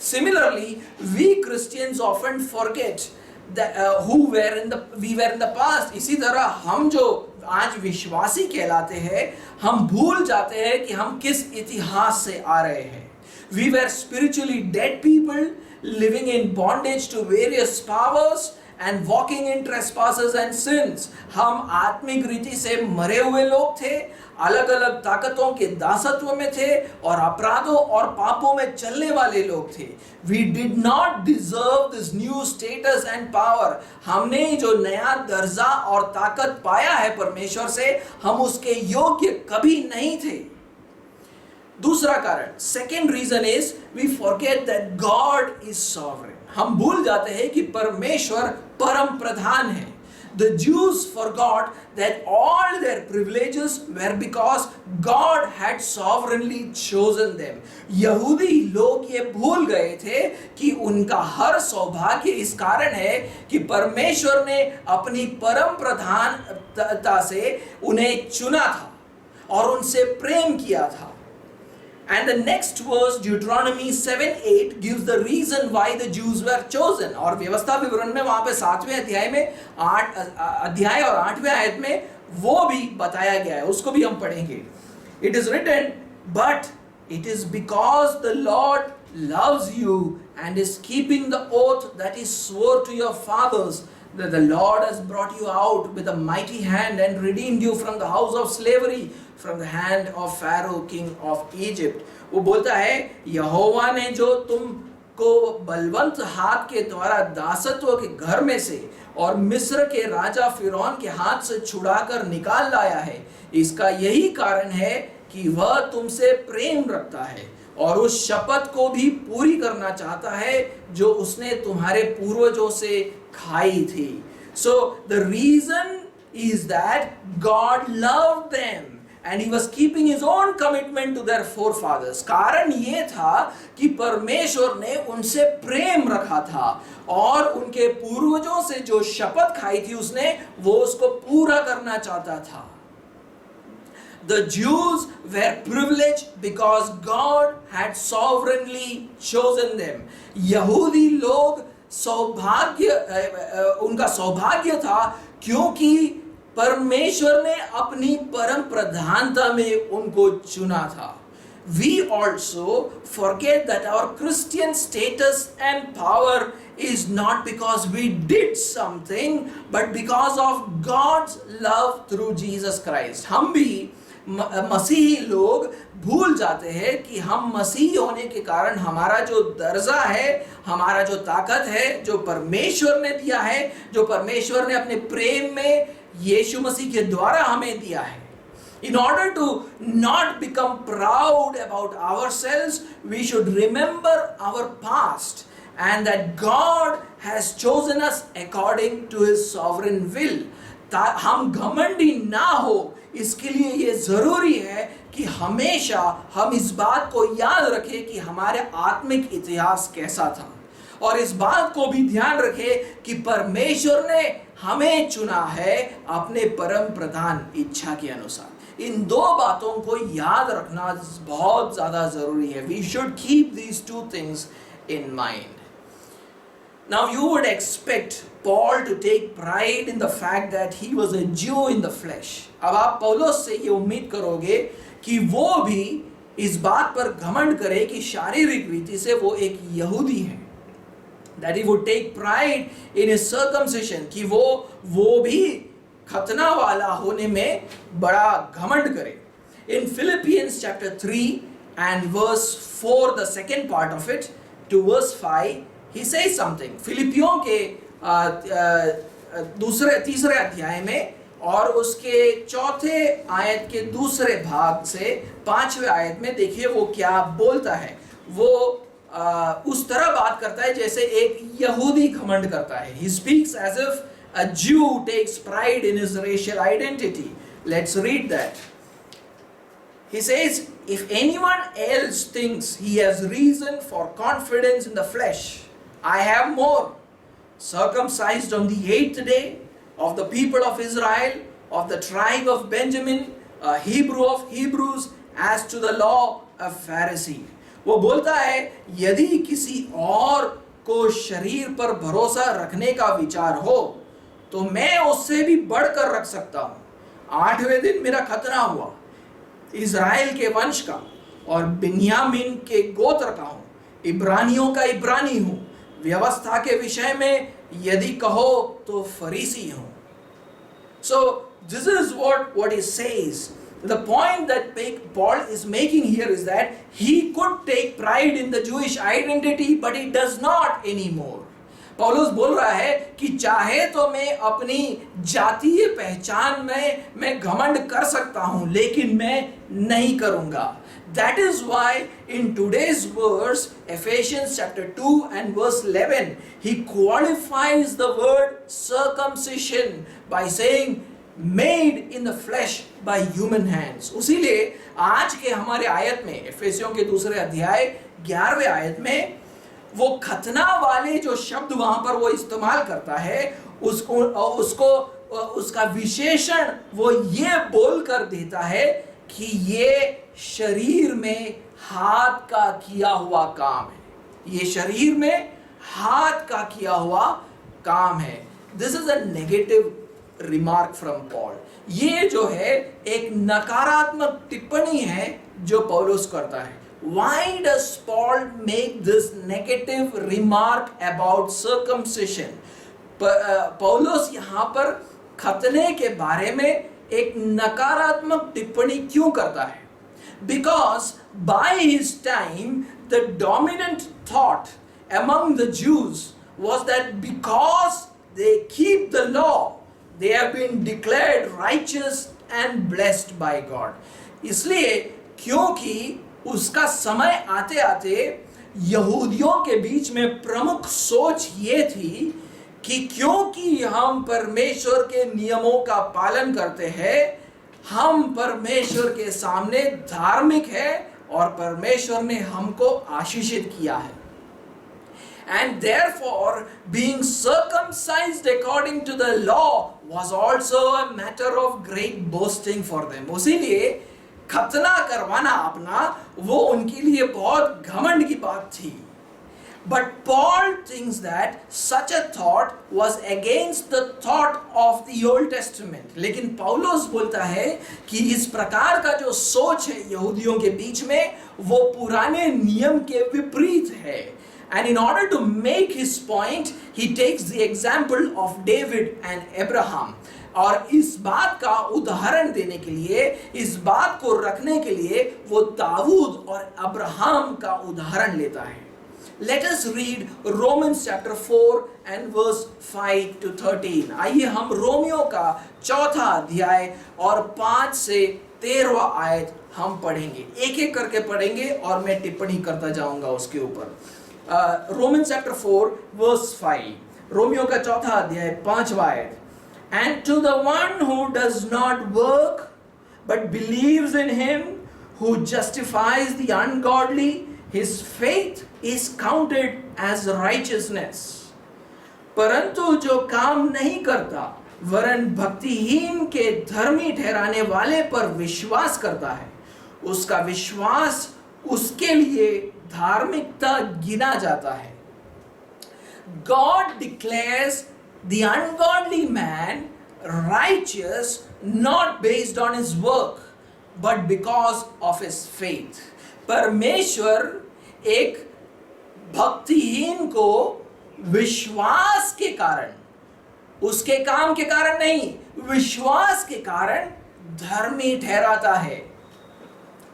Similarly, we Christians often forget that we were in the past. इसी तरह हम जो आज विश्वासी कहलाते हैं, हम भूल जाते हैं कि हम किस इतिहास से आ रहे हैं। We were spiritually dead people living in bondage to various powers and walking in trespasses and sins. हम आत्मिक रीति से मरे हुए लोग थे, अलग अलग ताकतों के दासत्व में थे और अपराधों और पापों में चलने वाले लोग थे। We did not deserve this new status and power. हमने जो नया दर्जा और ताकत पाया है परमेश्वर से, हम उसके योग्य कभी नहीं थे। दूसरा कारण, second reason is we forget that God is sovereign. हम भूल जाते हैं कि परमेश्वर परम प्रधान है। The Jews forgot that all their privileges were because God had sovereignly chosen them. यहूदी लोग ये भूल गए थे कि उनका हर सौभाग्य इस कारण है कि परमेश्वर ने अपनी परम प्रधानता से उन्हें चुना था और उनसे प्रेम किया था। And the next verse, Deuteronomy 7:8, gives the reason why the Jews were chosen. और व्यवस्था विवरण में वहाँ पे 7वें अध्याय में 8 और 8वें आयत में वो भी बताया गया है, उसको भी हम पढ़ेंगे। It is written, but it is because the Lord loves you and is keeping the oath that he swore to your fathers, that the Lord has brought you out with a mighty hand and redeemed you from the house of slavery, from the hand of Pharaoh king of Egypt. वो बोलता है यहोवा ने जो तुमको बलवंत हाथ के द्वारा दासत्व के घर में से और मिस्र के राजा फिरौन के हाथ से छुड़ाकर निकाल लाया है, इसका यही कारण है कि वह तुमसे प्रेम रखता है और उस शपथ को भी पूरी करना चाहता है जो उसने तुम्हारे पूर्वजों से खाई थी। So the reason is that God loved them and he was keeping his own commitment to their forefathers. कारण ये था कि परमेश्वर ने उनसे प्रेम रखा था और उनके पूर्वजों से जो शपथ खाई थी उसने वो उसको पूरा करना चाहता था। The Jews were privileged because God had sovereignly chosen them. यहूदी लोग उनका सौभाग्य था क्योंकि परमेश्वर ने अपनी परम प्रधानता में उनको चुना था। We also forget that our Christian status and power is not because we did something, but because of God's love through Jesus Christ. हम भी मसीही लोग भूल जाते हैं कि हम मसीही होने के कारण हमारा जो दर्जा है, हमारा जो ताकत है, जो परमेश्वर ने दिया है, जो परमेश्वर ने अपने प्रेम में यीशु मसीह के द्वारा हमें दिया है। In order to not become proud about ourselves, we should remember our past and that God has chosen us according to his sovereign will. हम घमंडी ना हो, इसके लिए ये जरूरी है कि हमेशा हम इस बात को याद रखें कि हमारे आत्मिक इतिहास कैसा था और इस बात को भी ध्यान रखें कि परमेश्वर ने हमें चुना है अपने परम प्रधान इच्छा के अनुसार। इन दो बातों को याद रखना बहुत ज्यादा जरूरी है। We should keep these two things in mind. Now you would expect Paul to take pride in the fact that he was a Jew in the flesh. अब आप पौलुस से ये उम्मीद करोगे कि वो भी इस बात पर घमंड करे कि शारीरिक रीति से वो एक यहूदी है. That he would take pride in his circumcision, कि वो भी खतना वाला होने में बड़ा घमंड करे. In Philippians chapter 3 and verse 4, the second part of it, to verse 5, he says something. फिलिपियों के तीसरे अध्याय में और उसके चौथे आयत के दूसरे भाग से पांचवें आयत में देखिए वो क्या बोलता है. वो उस तरह बात करता है जैसे एक यहूदी घमंड करता है. He speaks as if a Jew takes pride in his racial identity. Let's read that. He says, if anyone else thinks he has reason for confidence in the flesh, I have more. Circumcised on the 8th day, of the people of Israel, of the tribe of Benjamin, a Hebrew of Hebrews, as to the law, a Pharisee. वो बोलता है यदि किसी और को शरीर पर भरोसा रखने का विचार हो तो मैं उससे भी बढ़कर रख सकता हूँ. 8वें दिन मेरा खतना हुआ, इज़राइल के वंश का और बिन्यामीन के गोत्र का हूँ, इब्रानियों का इब्रानी हूँ, व्यवस्था के विषय में यदि कहो तो फरीसी हूँ. So this is what he says. The point that Paul is making here is that he could take pride in the Jewish identity, but he does not anymore. पौलुस बोल रहा है कि चाहे तो मैं अपनी जातीय पहचान में मैं घमंड कर सकता हूं, लेकिन मैं नहीं करूंगा. That is why in today's verse, Ephesians chapter 2 and verse 11, he qualifies the word circumcision by saying made in the flesh by human hands. उसीलिए आज के हमारे आयत में, एफेसियों के दूसरे अध्याय 11वें आयत में, वो खतना वाले जो शब्द वहां पर वो इस्तेमाल करता है उसका विशेषण वो ये बोल कर देता है कि ये शरीर में हाथ का किया हुआ काम है. ये शरीर में हाथ का किया हुआ काम है. This is a negative remark from Paul. ये जो है एक नकारात्मक टिप्पणी है जो पौलुस करता है. Why does Paul make this negative remark about circumcision? पौलुस यहाँ पर खतने के बारे में एक नकारात्मक टिप्पणी क्यों करता है? Because by his time the dominant thought among the Jews was that because they keep the law, they have been declared righteous and blessed by God. इसलिए क्योंकि उसका समय आते आते यहूदियों के बीच में प्रमुख सोच ये थी कि क्योंकि हम परमेश्वर के नियमों का पालन करते हैं, हम परमेश्वर के सामने धार्मिक है और परमेश्वर ने हमको आशीषित किया है. And therefore being circumcised according to the law was also a matter of great boasting for them. उसीलिए खतना करवाना अपना वो उनके लिए बहुत घमंड की बात थी. But Paul thinks that such a thought was against the thought of the Old Testament. लेकिन पौलुस बोलता है कि इस प्रकार का जो सोच है यहूदियों के बीच में वो पुराने नियम के विपरीत है. And in order to make his point, he takes the example of David and Abraham. और इस बात का उदाहरण देने के लिए, इस बात को रखने के लिए वो दाऊद और अब्राहम का उदाहरण लेता है. Let us read Romans chapter 4 and verse 5 to 13. आइए हम रोमियो का चौथा अध्याय और 5 से 13वां आयत हम पढ़ेंगे. एक एक करके पढ़ेंगे और मैं टिप्पणी करता जाऊंगा उसके ऊपर. Romans chapter 4 verse 5. रोमियो का चौथा अध्याय 5वां आयत. And to the one who does not work but believes in him who justifies the ungodly, his faith is counted as righteousness. परंतु जो काम नहीं करता वरन भक्तिहीन के धर्मी ठहराने वाले पर विश्वास करता है, उसका विश्वास उसके लिए धार्मिकता गिना जाता है. God declares the ungodly man righteous not based on his work but because of his faith. परमेश्वर एक भक्तिहीन को विश्वास के कारण, उसके काम के कारण नहीं, विश्वास के कारण धर्मी ठहराता है।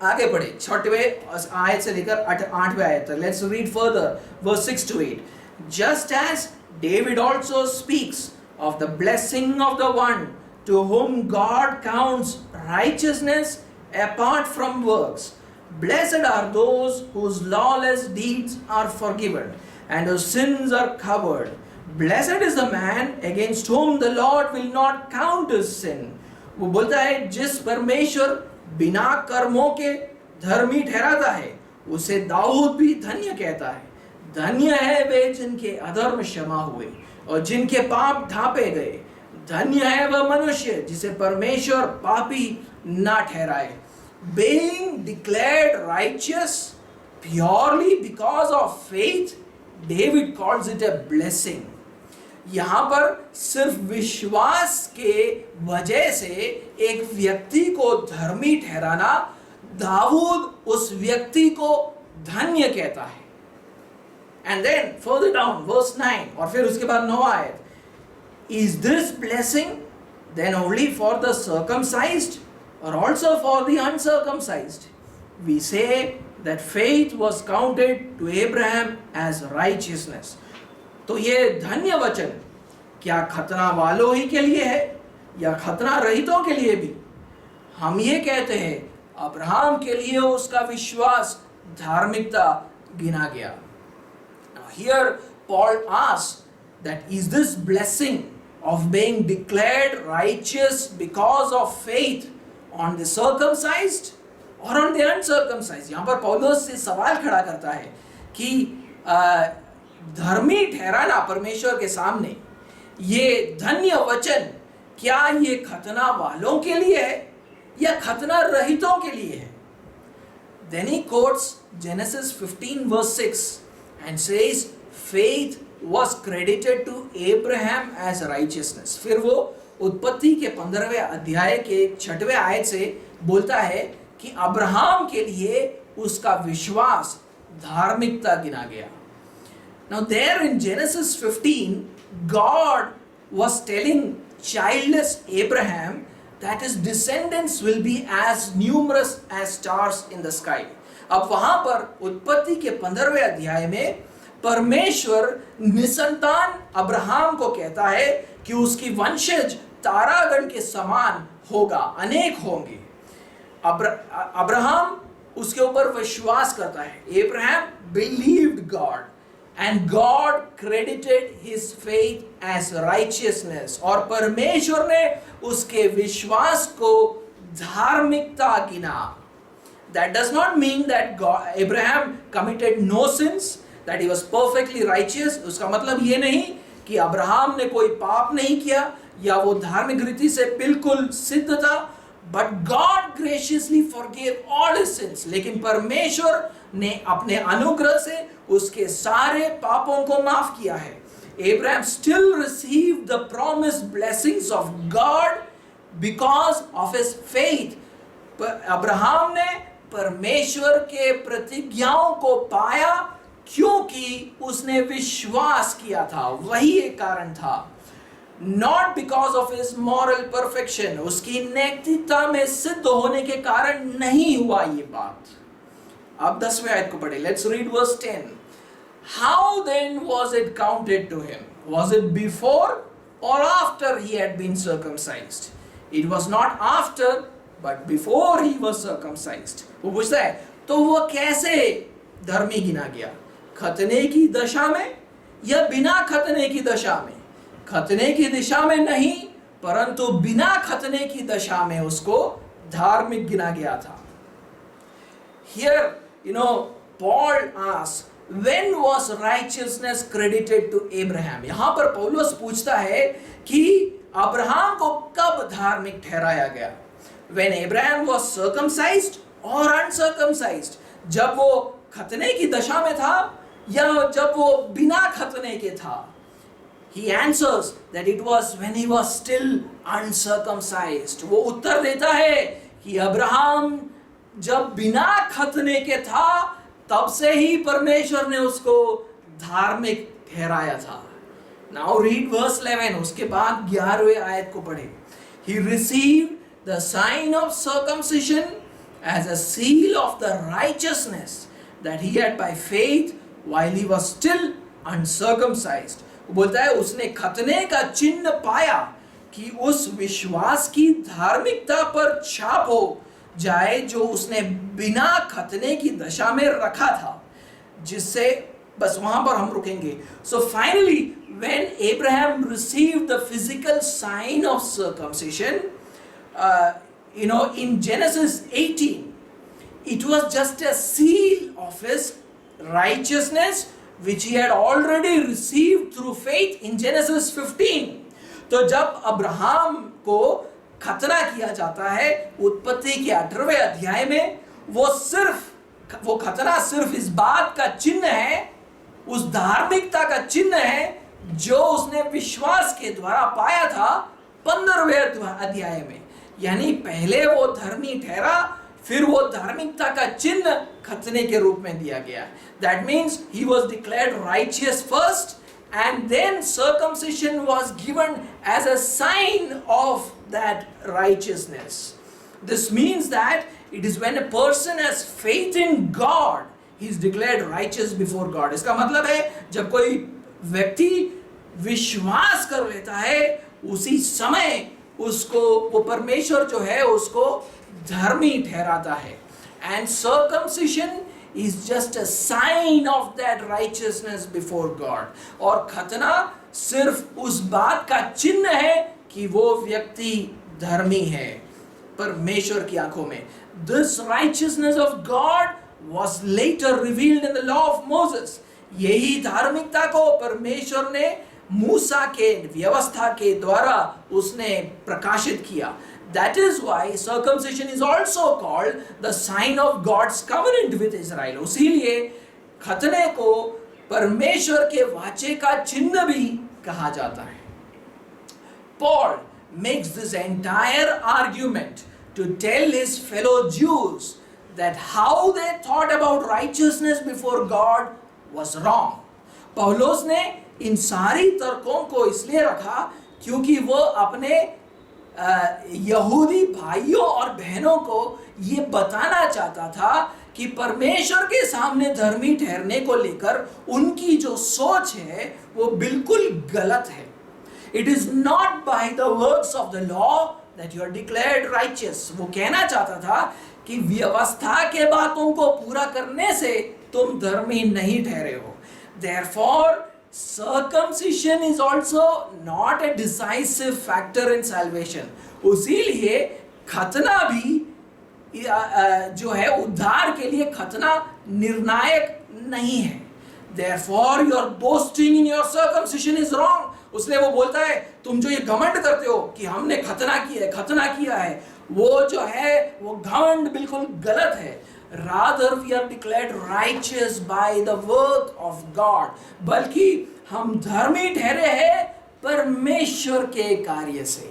आगे बढ़े 6वें आयत से लेकर 8वें आयत तक। Let's read further verse 6 to 8. Just as David also speaks of the blessing of the one to whom God counts righteousness apart from works. Blessed are those whose lawless deeds are forgiven and whose sins are covered. Blessed is the man against whom the Lord will not count his sin. वो बोलता है जिस परमेश्वर बिना कर्मों के धर्मी ठहराता है उसे दाऊद भी धन्य कहता है। धन्य है वे जिनके अधर्म क्षमा हुए और जिनके पाप ढांपे गए। धन्य है वह मनुष्य जिसे परमेश्वर पापी ना ठहराए। Being declared righteous purely because of faith, David calls it a blessing. यहाँ पर सिर्फ विश्वास के वजह से एक व्यक्ति को धर्मी ठहराना, दाऊद उस व्यक्ति को धन्य कहता है। And then further down verse 9 और फिर उसके बाद 9 आयत, is this blessing then only for the circumcised or also for the uncircumcised? We say that faith was counted to Abraham as righteousness. तो ये धन्य वचन क्या खतना वालों ही के लिए है या खतना रहितों के लिए भी? हम ये कहते हैं अब्राहम के लिए उसका विश्वास धार्मिकता गिना गया। Now here Paul asks that is this blessing of being declared righteous because of faith on the circumcised or on the uncircumcised? यहाँ पर पौलुस से सवाल खड़ा करता है कि धर्मी ठहराना परमेश्वर के सामने ये धन्य वचन क्या ये खतना वालों के लिए है या खतना रहितों के लिए है? Then he quotes Genesis 15 verse 6 and says faith was credited to Abraham as righteousness. फिर वो उत्पत्ति के 15वें अध्याय के 6वें आयत से बोलता है कि अब्राहम के लिए उसका विश्वास धार्मिकता गिना गया। Now there in Genesis 15, God was telling childless Abraham that his descendants will be as numerous as stars in the sky. अब वहां पर उत्पत्ति के 15वें अध्याय में परमेश्वर निसंतान अब्राहम को कहता है कि उसकी वंशज तारागण के समान होगा, अनेक होंगे। अब्राहम उसके ऊपर विश्वास करता है। Abraham believed God and God credited his faith as righteousness. और परमेश्वर ने उसके विश्वास को धार्मिकता गिना। That does not mean that Abraham committed no sins, that he was perfectly righteous. उसका मतलब ये नहीं कि अब्राहम ने कोई पाप नहीं किया या वो धार्मिक रीति से बिल्कुल सिद्ध था। But God graciously forgave all his sins. लेकिन परमेश्वर ने अपने अनुग्रह से उसके सारे पापों को माफ किया है। Abraham still received the promised blessings of God because of his faith. Abraham ने परमेश्वर के प्रतिज्ञाओं को पाया क्योंकि उसने विश्वास किया था, वही एक कारण था। Not because of his moral perfection, उसकी नैतिकता में सिद्ध होने के कारण नहीं हुआ ये बात। अब 10वें आयत को पढ़े। Let's read verse 10. How then was it counted to him? Was it before or after he had been circumcised? It was not after, but before he was circumcised. वो पूछता है तो वो कैसे धर्मी गिना गया? खतने की दशा में या बिना खतने की दशा में? खतने की दिशा में नहीं, परंतु बिना खतने की दशा में उसको धार्मिक गिना गया था। Here, Paul asks, when was righteousness credited to Abraham? यहाँ पर पौलुस पूछता है कि अब्राहम को कब धार्मिक ठहराया गया? When Abraham was circumcised or uncircumcised? जब वो खतने की दशा में था या जब वो बिना खतने के था? He answers that it was when he was still uncircumcised. वो उत्तर देता है कि अब्राहम जब बिना खतने के था तब से ही परमेश्वर ने उसको धार्मिक ठहराया था. Now read verse 11. उसके बाद 11वें आयत को पढ़े. He received the sign of circumcision as a seal of the righteousness that he had by faith while he was still uncircumcised. वो बोलता है उसने खतने का चिन्ह पाया कि उस विश्वास की धार्मिकता पर छाप हो जाए जो उसने बिना खतने की दशा में रखा था, जिससे बस वहां पर हम रुकेंगे. So finally, when Abraham received the physical sign of circumcision, in Genesis 18, it was just a seal of his righteousness which he had already received through faith in Genesis 15. तो जब अब्राहम को खतना किया जाता है उत्पत्ति के 18वें अध्याय में, वो खतना सिर्फ इस बात का चिन्ह है, उस धार्मिकता का चिन्ह है जो उसने विश्वास के द्वारा पाया था 15वें अध्याय में. यानी पहले वो धर्मी ठहरा, फिर वो धार्मिकता का चिन्ह खतने के रूप में दिया गया. That means he was declared righteous first, and then circumcision was given as a sign of that righteousness. This means that it is when a person has faith in God, he is declared righteous before God. इसका मतलब है जब कोई व्यक्ति विश्वास कर लेता है उसी समय उसको वो परमेश्वर जो है उसको धर्मी ठहराता है. And circumcision is just a sign of that righteousness before God. और खतना सिर्फ उस बात का चिन्ह है कि वो व्यक्ति धर्मी है परमेश्वर की आंखों में. This righteousness of God was later revealed in the law of Moses. यही धार्मिकता को परमेश्वर ने मूसा के व्यवस्था के द्वारा उसने प्रकाशित किया. That is why circumcision is also called the sign of God's covenant with Israel. उसीलिए खतने को परमेश्वर के वाचे का चिन्ह भी कहा जाता है. Paul makes this entire argument to tell his fellow Jews that how they thought about righteousness before God was wrong. पौलुस ने इन सारी तर्कों को इसलिए रखा क्योंकि वो अपने यहूदी भाइयों और बहनों को ये बताना चाहता था कि परमेश्वर के सामने धर्मी ठहरने को लेकर उनकी जो सोच है वो बिल्कुल गलत है. It is not by the works of the law that you are declared righteous. वो कहना चाहता था कि व्यवस्था के बातों को पूरा करने से तुम धर्मी नहीं ठहरे हो. Therefore, circumcision is also not a decisive factor in salvation. उसीलिए खतना भी जो है उद्धार के लिए खतना निर्णायक नहीं है. Therefore, your boasting in your circumcision is wrong. उसलिए वो बोलता है तुम जो ये घमंड करते हो कि हमने खतना किया है, वो जो है वो घमंड बिल्कुल गलत है. Rather we are declared righteous by the work of God. बल्कि हम धर्मी ठहरे हैं परमेश्वर के कार्य से.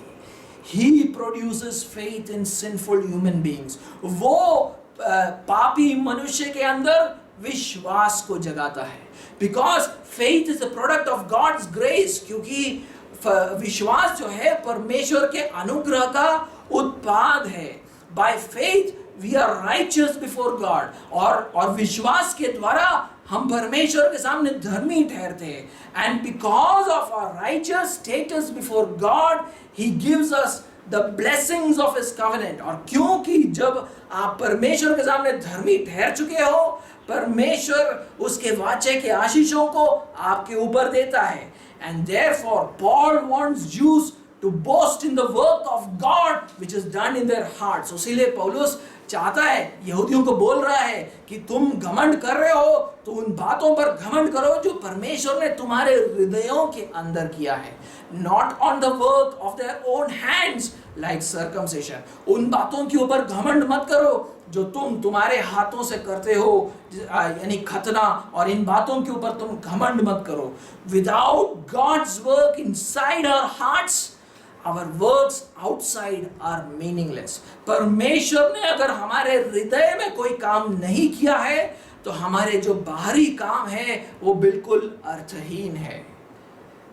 He produces faith in sinful human beings. वो पापी मनुष्य के अंदर विश्वास को जगाता है. Because faith is a product of God's grace. क्योंकि विश्वास जो है परमेश्वर के अनुग्रह का उत्पाद है. By faith we are righteous before God. और विश्वास के द्वारा हम परमेश्वर के सामने धर्मी ठहरते हैं. And because of our righteous status before God, He gives us the blessings of His covenant. और क्योंकि जब आप परमेश्वर के सामने धर्मी ठहर चुके हो, परमेश्वर उसके वाचे के आशीषों को आपके ऊपर देता है. And therefore Paul wants Jews to boast in the work of God which is done in their hearts. इसीलिए पौलुस चाहता है, यहूदियों को बोल रहा है कि तुम घमंड कर रहे हो तो उन बातों पर घमंड करो जो परमेश्वर ने तुम्हारे हृदयों के अंदर किया है. Not on the work of their own hands like circumcision. उन बातों के ऊपर घमंड मत करो जो तुम तुम्हारे हाथों से करते हो, यानी खतना, और इन बातों के ऊपर तुम घमंड मत करो. Without God's work inside our hearts, our works outside are meaningless. परमेश्वर ने अगर हमारे हृदय में कोई काम नहीं किया है तो हमारे जो बाहरी काम है वो बिल्कुल अर्थहीन है.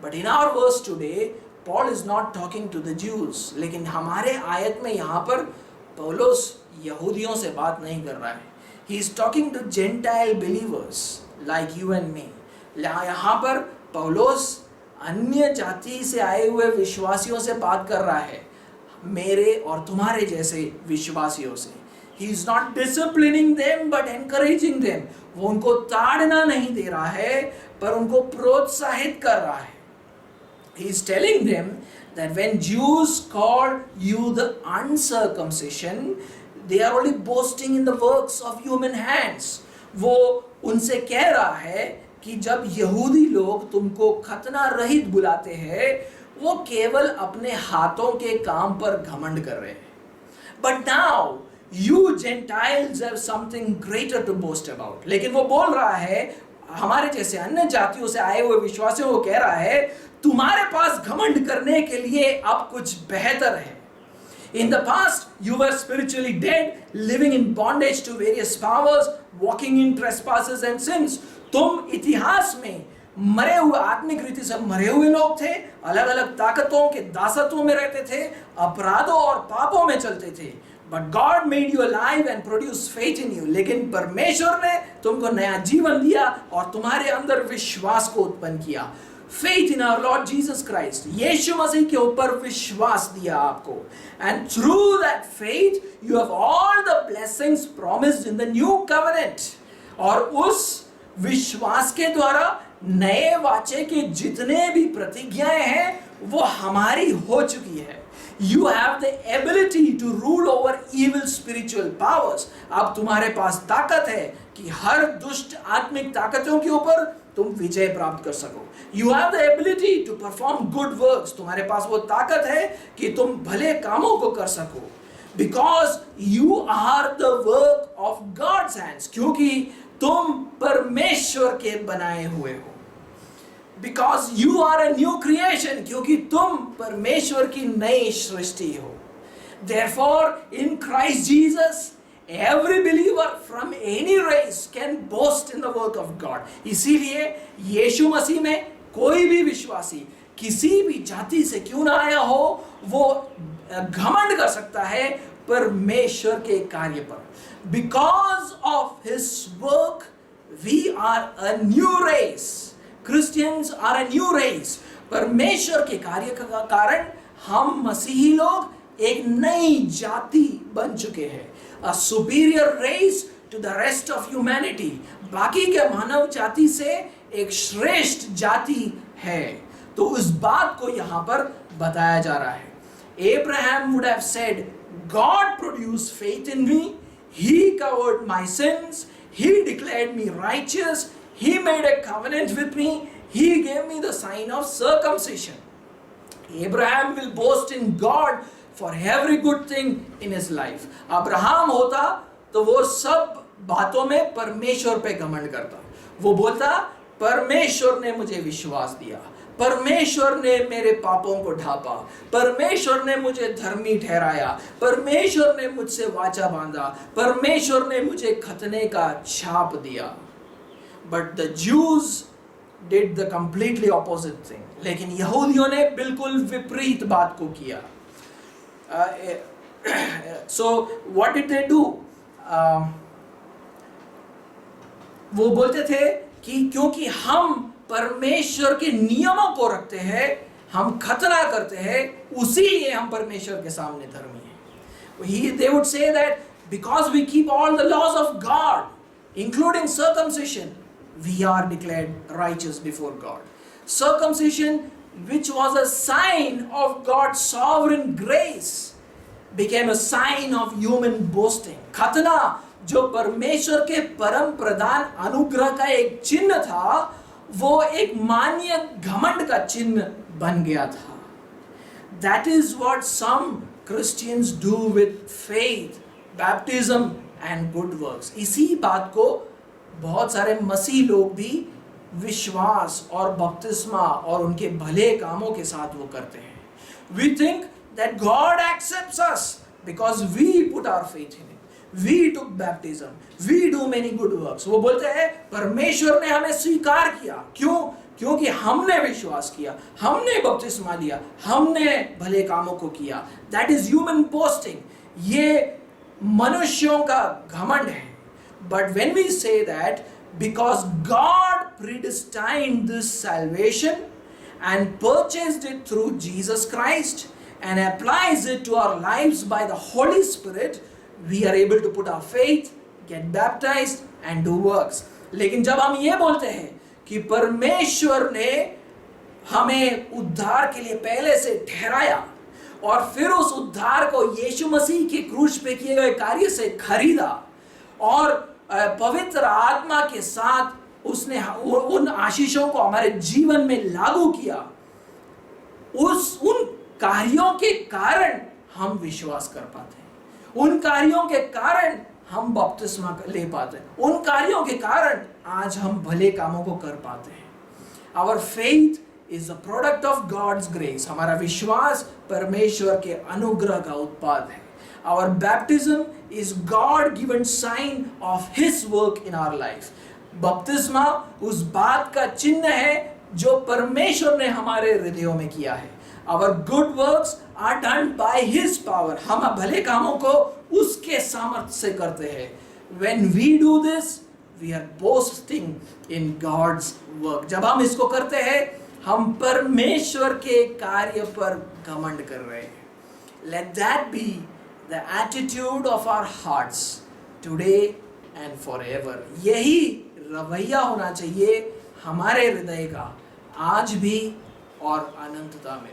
But in our verse today, Paul is not talking to the Jews. लेकिन हमारे आयत में यहाँ पर पौलुस यहूदियों से बात नहीं कर रहा है. He is talking to Gentile believers like you and me. यहाँ पर पौलुस अन्य जाति से आए हुए विश्वासियों से बात कर रहा है, मेरे और तुम्हारे जैसे विश्वासियों से. He is not disciplining them but encouraging them. वो उनको ताड़ना नहीं दे रहा है पर उनको प्रोत्साहित कर रहा है. He is telling them that when Jews call you the uncircumcision, they are only boasting in the works of human hands. वो उनसे कह रहा है कि जब यहूदी लोग तुमको खतना रहित बुलाते हैं, वो केवल अपने हाथों के काम पर घमंड कर रहे हैं. But now you Gentiles have something greater to boast about. लेकिन वो बोल रहा है, हमारे जैसे अन्य जातियों से आए हुए विश्वासियों को कह रहा है, तुम्हारे पास घमंड करने के लिए अब कुछ बेहतर है. In the past, you were spiritually dead, living in bondage to various powers, walking in trespasses and sins. तुम इतिहास में मरे हुए, आत्मिक रीति से मरे हुए लोग थे, अलग अलग ताकतों के दासत्वों में रहते थे, अपराधों और पापों में चलते थे. But God made you alive and produced faith in you. लेकिन परमेश्वर ने तुमको नया जीवन दिया और तुम्हारे अंदर विश्वास को उत्पन्न किया. Faith in our Lord Jesus Christ. यीशु मसीह के ऊपर विश्वास दिया आपको. And through that faith, you have all the blessings promised in the new covenant. और उस विश्वास के द्वारा नए वाचे के जितने भी प्रतिज्ञाएं हैं वो हमारी हो चुकी है. You have the ability to rule over evil spiritual powers. अब तुम्हारे पास ताकत है कि हर दुष्ट आत्मिक ताकतों के ऊपर तुम विजय प्राप्त कर सको. You have the ability to perform good works. तुम्हारे पास वो ताकत है कि तुम भले कामों को कर सको. Because you are the work of God's hands. क्योंकि तुम परमेश्वर के बनाए हुए हो. Because you are a new creation. क्योंकि तुम परमेश्वर की नई सृष्टि हो. Therefore, in Christ Jesus, every believer from any race can boast in the work of God. इसीलिए यीशु मसीह में कोई भी विश्वासी किसी भी जाति से क्यों ना आया हो, वो घमंड कर सकता है परमेश्वर के कार्य पर. Because of his work, we are a new race. Christians are a new race. परमेश्वर के कार्य का कारण हम मसीही लोग एक नई जाति बन चुके हैं. A superior race to the rest of humanity. बाकी के मानव जाति से एक श्रेष्ठ जाति है. तो उस बात को यहाँ पर बताया जा रहा है. Abraham would have said, God produced faith in me. He covered my sins. He declared me righteous. He made a covenant with me. He gave me the sign of circumcision. Abraham will boast in God for every good thing in his life. Abraham होता तो वो सब बातों में परमेश्वर पे घमंड करता. वो बोलता, परमेश्वर ने मुझे विश्वास दिया, परमेश्वर ने मेरे पापों को ढांपा, परमेश्वर ने मुझे धर्मी ठहराया, परमेश्वर ने मुझसे वाचा बांधा, परमेश्वर ने मुझे खतने का छाप दिया. But the Jews did the completely opposite thing. लेकिन यहूदियों ने बिल्कुल विपरीत बात को किया. So what did they do? वो बोलते थे कि क्योंकि हम परमेश्वर के नियमों को रखते हैं, हम खतना करते हैं, उसीलिए हम परमेश्वर के सामने धर्मी हैं. They would say that because we keep all the laws of God, including circumcision, we are declared righteous before God. Circumcision, which was a sign of God's sovereign grace, became a sign of human boasting. खतना जो परमेश्वर के परम प्रदान अनुग्रह का एक चिन्ह था, वो एक मान्य घमंड का चिन्ह बन गया था. That is what some Christians do with faith, baptism and good works. इसी बात को बहुत सारे मसीह लोग भी विश्वास और बपतिस्मा और उनके भले कामों के साथ वो करते हैं. We think that God accepts us because we put our faith in Him. We took baptism. We do many good works. वो बोलते हैं परमेश्वर ने हमें स्वीकार किया. क्यों? क्योंकि हमने विश्वास किया, हमने बपतिस्मा लिया, हमने भले कामों को किया. That is human boasting. ये मनुष्यों का घमंड है. But when we say that because God predestined this salvation and purchased it through Jesus Christ and applies it to our lives by the Holy Spirit, we are able to put our faith, get baptized and do works. लेकिन जब हम ये बोलते हैं कि परमेश्वर ने हमें उद्धार के लिए पहले से ठहराया और फिर उस उद्धार को यीशु मसीह के क्रूस पे किए गए कार्य से खरीदा और पवित्र आत्मा के साथ उसने उन आशीषों को हमारे जीवन में लागू किया, उन कार्यों के कारण हम विश्वास कर पाते हैं, उन कार्यों के कारण हम बपतिस्मा ले पाते हैं, उन कार्यों के कारण आज हम भले कामों को कर पाते हैं. Our faith is a product of God's grace. हमारा विश्वास परमेश्वर के अनुग्रह का उत्पाद है. Our baptism is God given sign of His work in our life. बपतिस्मा उस बात का चिन्ह है जो परमेश्वर ने हमारे हृदयों में किया है. Our good works are done by His power. हम भले कामों को उसके सामर्थ्य से करते हैं. When we do this, we are boasting in God's work. जब हम इसको करते हैं, हम परमेश्वर के कार्य पर घमंड कर रहे हैं. Let that be the attitude of our hearts today and forever. यही रवैया होना चाहिए हमारे हृदय का आज भी और अनंतता में.